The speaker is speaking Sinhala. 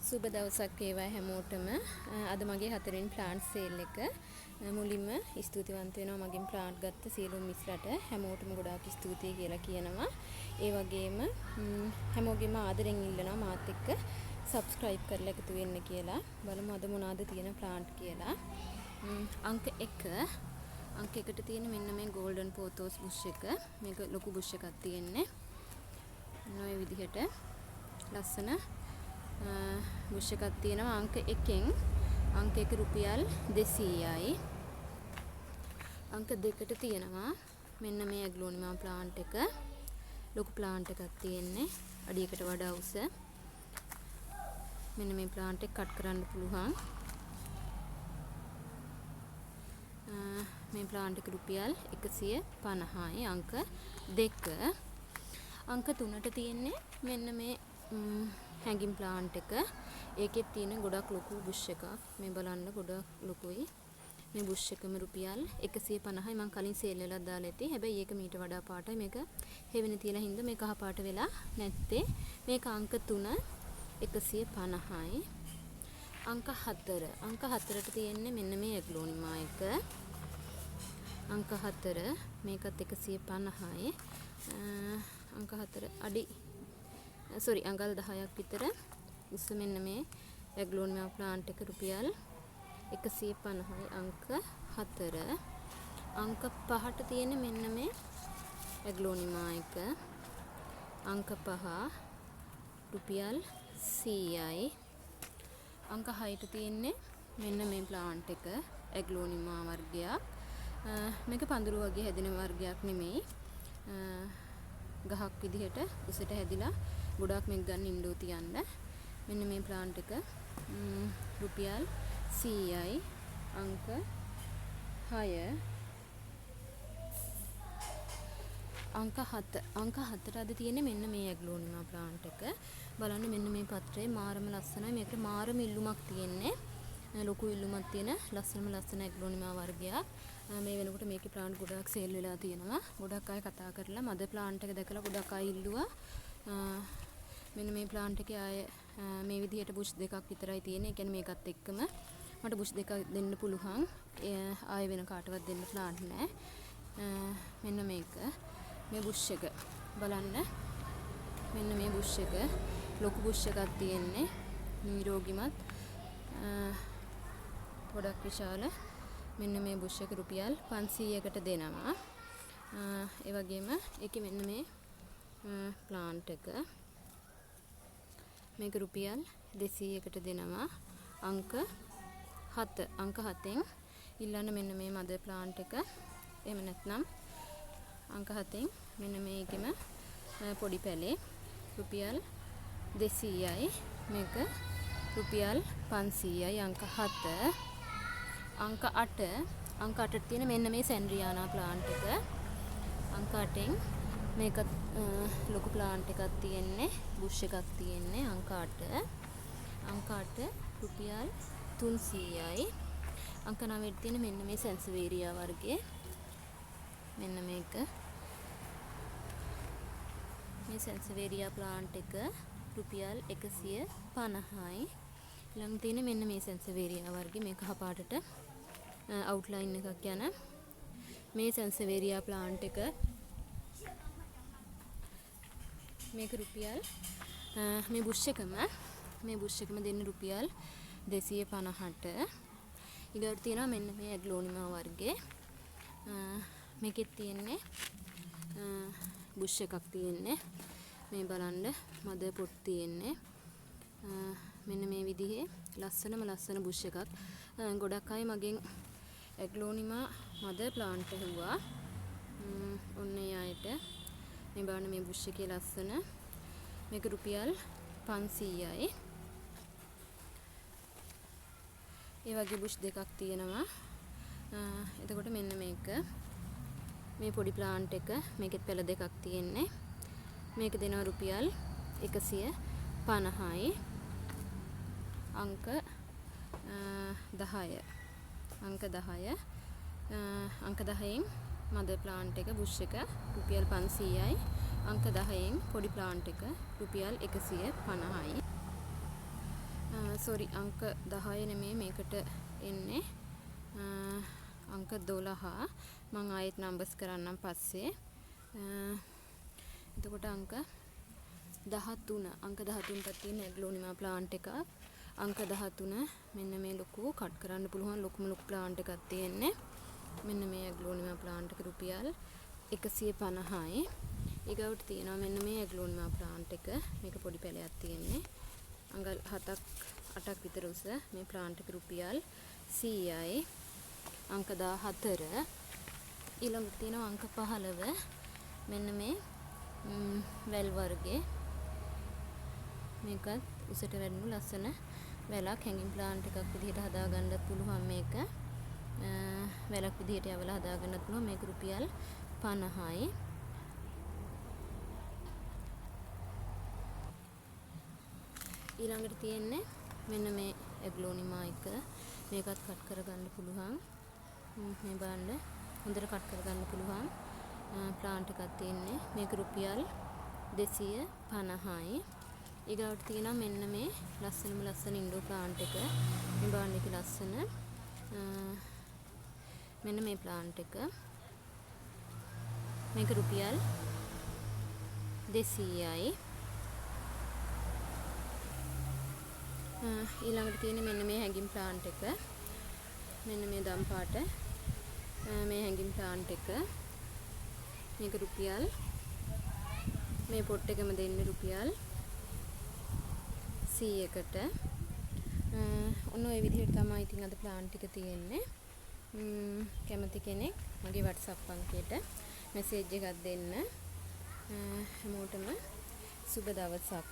සුබ දවසක් වේවා හැමෝටම. අද මගේ 4 වෙනි ප්ලාන්ට් සේල් එක. මුලින්ම ස්තුතිවන්ත වෙනවා මගෙන් ප්ලාන්ට් ගත්ත සියලුම මිස්ලට. හැමෝටම ගොඩාක් ස්තුතියි කියලා කියනවා. ඒ වගේම හැමෝගෙම ආදරෙන් ඉල්ලනවා මාත් එක්ක subscribe කරලා එකතු වෙන්න කියලා. බලමු අද මොනවාද තියෙන ප්ලාන්ට් කියලා. අංක 1 අංක 1ට තියෙන මෙන්න මේ golden pothos bush එක. මේක ලොකු bush එකක් තියෙන්නේ. ඔය විදිහට ලස්සන බුෂ් එකක් තියෙනවා. අංක 1න් අංක 1 රුපියල් 200යි. අංක 2ට තියෙනවා මෙන්න මේ ඇග්ලෝනිමා ප්ලාන්ට් එක. ලොකු ප්ලාන්ට් එකක් තියෙන්නේ. අඩියකට වඩා උස. මෙන්න මේ ප්ලාන්ට් එක කට් කරන්න පුළුවන්. මේ ප්ලාන්ට් එක රුපියල් 150යි. අංක 2. අංක 3ට තියෙන්නේ මෙන්න මේ හැංගින් ප්ලාන්ට් එක. ඒකෙත් තියෙන ගොඩක් ලොකු බුෂ් එකක්. මේ බලන්න ගොඩක් ලොකුයි. මේ බුෂ් එකම රුපියල් 150යි. මම කලින් සේල් එකක් දාලා ඇති. හැබැයි ඒක මීට වඩා පාටයි. මේක හෙවෙන තියලා හින්දා මේක කහ පාට වෙලා නැත්තේ. මේක අංක 3 150යි. අංක 4. අංක 4ට තියෙන්නේ මෙන්න මේ ඇග්ලෝනිමා එක. අංක 4 මේකත් 150යි. අංක 4 අඩි අඟල් 10ක් විතර උස මෙන්න මේ ඇග්ලෝනිමා ප්ලාන්ට් එක රුපියල් 150යි. අංක 4. අංක 5ට තියෙන මෙන්න මේ ඇග්ලෝනිමා එක. අංක 5 රුපියල් 100යි. අංක 6ට තියෙන්නේ මෙන්න මේ ප්ලාන්ට් එක ඇග්ලෝනිමා වර්ගයක්. මේක පඳුරු වගේ හැදෙන වර්ගයක් නෙමෙයි. ගහක් විදිහට උසට හැදිලා ගොඩාක් මේක ගන්න ඉන්ඩෝ තියන්න. මෙන්න මේ ප්ලාන්ට් එක රුපියල් 100යි. අංක 6. අංක 7. අංක 4 අද තියෙන්නේ මෙන්න මේ ඇග්ලෝනිමා ප්ලාන්ට් එක. බලන්න මෙන්න මේ පත්‍රේ මාරම ලස්සනයි. මේකට මාරම ඉල්ලුමක් තියෙන්නේ. ලොකු ඉල්ලුමක් තියෙන ලස්සන ඇග්ලෝනිමා වර්ගයක්. මේ වෙනකොට මේකේ ප්ලාන්ට් ගොඩක් සේල් වෙලා තියෙනවා. ගොඩක් අය කතා කරලා මද ප්ලාන්ට් එක දැකලා ගොඩක් අය ඉල්ලුවා. මෙන්න මේ ප්ලාන්ට් එකේ ආය මේ විදිහට බුෂ් දෙකක් විතරයි තියෙන්නේ. ඒ කියන්නේ මේකත් එක්කම මට බුෂ් දෙකක් දෙන්න පුළුවන්. ආය වෙන කාටවත් දෙන්න ප්ලාන්ට් නැහැ. මෙන්න මේක. මේ බුෂ් එක බලන්න. මෙන්න මේ බුෂ් එක ලොකු බුෂ් එකක් තියෙන්නේ. නිරෝගිමත් ගොඩක් විශාල. මෙන්න මේ බුෂ් එක රුපියල් 500කට දෙනවා. ඒ වගේම ඒකේ මෙන්න මේ ප්ලාන්ට් එක මේක රුපියල් 200කට දෙනවා. අංක 7. අංක 7න් ඊළඟ මෙන්න මේ මදර් ප්ලාන්ට් එක. එහෙම නැත්නම් අංක 7න් මෙන්න මේකෙම පොඩි පැලේ රුපියල් 200යි. මේක රුපියල් 500යි. අංක 7. අංක 8. අංක 8ට තියෙන මෙන්න මේ සැන්ඩ්‍රියානා ප්ලාන්ට් එක. අංක 8න් මේක ලොකු ප්ලාන්ට් එකක් තියෙන්නේ. බුෂ් එකක් තියෙන්නේ. අංක 8. අංක 8 රුපියල් 300යි. අංක 9ට තියෙන මෙන්න මේ සැන්සවේරියා වර්ගයේ මෙන්න මේක. මේ සැන්සවේරියා ප්ලාන්ට් එක රුපියල් 150යි. ළඟ තියෙන මෙන්න මේ සැන්සවේරියා වර්ගයේ මේ කහ පාටට අවුට්ලයින් එකක් යන මේ සැන්සවේරියා ප්ලාන්ට් එක මේක රුපියල් මේ බුෂ් එකම දෙන්න රුපියල් 250ට. ඊළඟට තියෙනවා මෙන්න මේ ඇග්ලෝනිමා වර්ගයේ. මේකෙත් තියෙන්නේ බුෂ් එකක් තියෙන්නේ. මේ බලන්න මද පොත් තියෙන්නේ. මෙන්න මේ විදිහේ ලස්සන බුෂ් එකක්. ගොඩක් අය මගෙන් ඇග්ලෝනිමා මද ප්ලාන්ට් හුවා. ඔන්න ඒ අයට මේ බලන්න මේ බුෂ් එකේ ලස්සන. මේක රුපියල් 500යි. ඒ වගේ බුෂ් දෙකක් තියෙනවා. එතකොට මෙන්න මේක මේ පොඩි ප්ලාන්ට් එක. මේකෙත් පැල දෙකක් තියෙන්නේ. මේක දෙනවා රුපියල් 150යි. අංක 10. අංක 10. අංක 10න් මදර් ප්ලාන්ට් එක බුෂ් එක රුපියල් 500යි. අංක 10න් පොඩි ප්ලාන්ට් එක රුපියල් 150යි. සෝරි අංක 10 නෙමේ මේකට එන්නේ අංක 12 මම ආයෙත් නම්බර්ස් කරන්නම් පස්සේ එතකොට අංක 13ට තියෙන ඇග්ලෝනිමා ප්ලාන්ට් එකක් අංක 13 මෙන්න මේ ලොකු කට් කරන්න පුළුවන් ලොකුම ලොකු ප්ලාන්ට් එකක් තියෙන්නේ මෙන්න මේ ඇග්ලෝනිමා ප්ලාන්ට් එක රුපියල් 150යි ඊගවට තියෙනවා මෙන්න මේ ඇග්ලෝනිමා ප්ලාන්ට් එක මේක පොඩි පැලයක් තියෙන්නේ අඟල් 7ක් 8ක් විතර උස මේ ප්ලාන්ට් එක රුපියල් 100යි අංක 14 ඊළඟට තියෙනවා අංක 15 මෙන්න මේ වැල් වර්ගේ මේකත් උසට වැඩිනු ලස්සන වැලක් හැංගින් ප්ලාන්ට් එකක් විදිහට හදාගන්නත් පුළුවන් මේක වැලක් විදිහට යවලා හදාගන්නත් පුළුවන් මේක රුපියල් 50යි ඊළඟට තියෙන්නේ මෙන්න මේ ඇග්ලෝනිමා එක මේකත් කට් කරගන්න පුළුවන් මේ බලන්න හොඳට කට් කරගන්න පුළුවන් ප්ලාන්ට් එකක් තියෙන්නේ මේක රුපියල් 250යි ඊගාවට තියෙනවා මෙන්න මේ ලස්සනම ලස්සන ඉන්ඩෝ ප්ලාන්ට් එක මේ බලන්න එක ලස්සන මෙන්න මේ ප්ලාන්ට් එක මේක රුපියල් 200යි ඊළඟට තියෙන්නේ මෙන්න මේ හැංගින් ප්ලාන්ට් එක මෙන්න මේ දම් පාට මේ හැංගින් ප්ලාන්ට් එක මේක රුපියල් මේ පොට් එකම දෙන්නේ රුපියල් 100කට ඔන්න ඔය විදිහට තමයි ඉතින් අද ප්ලාන්ට් එක තියෙන්නේ කැමති කෙනෙක් මගේ WhatsApp අංකයට මෙසේජ් එකක් දෙන්න හැමෝටම සුබ දවසක්